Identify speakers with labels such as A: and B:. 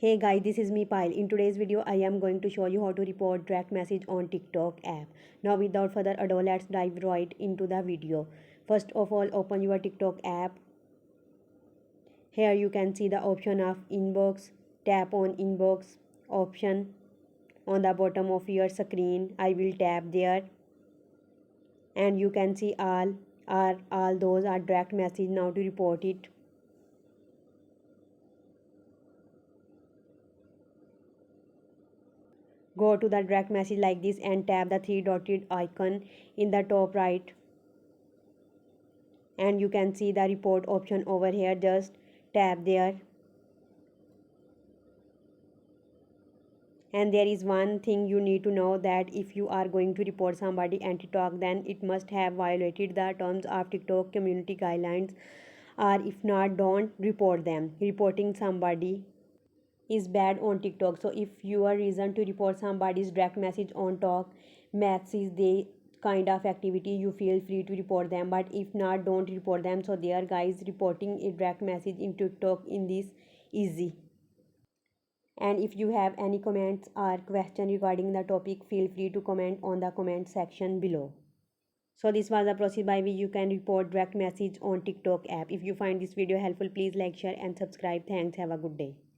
A: Hey guys, this is me Pile. In today's video, I am going to show you how to report direct message on TikTok app. Now without further ado, let's dive right into the video. First of all, open your TikTok app. Here you can see the option of inbox. Tap on inbox option on the bottom of your screen. I will tap there and you can see all those are direct message. Now to report it. Go to the direct message like this and tap the three dotted icon in the top right, and you can see the report option over here. Just tap there, and there is one thing you need to know, that if you are going to report somebody on TikTok, then it must have violated the terms of TikTok community guidelines, or if not, don't report them. Reporting somebody is bad on TikTok. So if your reason to report somebody's direct message on talk matches the kind of activity, you feel free to report them. But if not, don't report them. So there guys, reporting a direct message in TikTok in this easy. And if you have any comments or question regarding the topic, feel free to comment on the comment section below. So this was the process by which you can report direct message on TikTok app. If you find this video helpful, please like, share and subscribe. Thanks. Have a good day.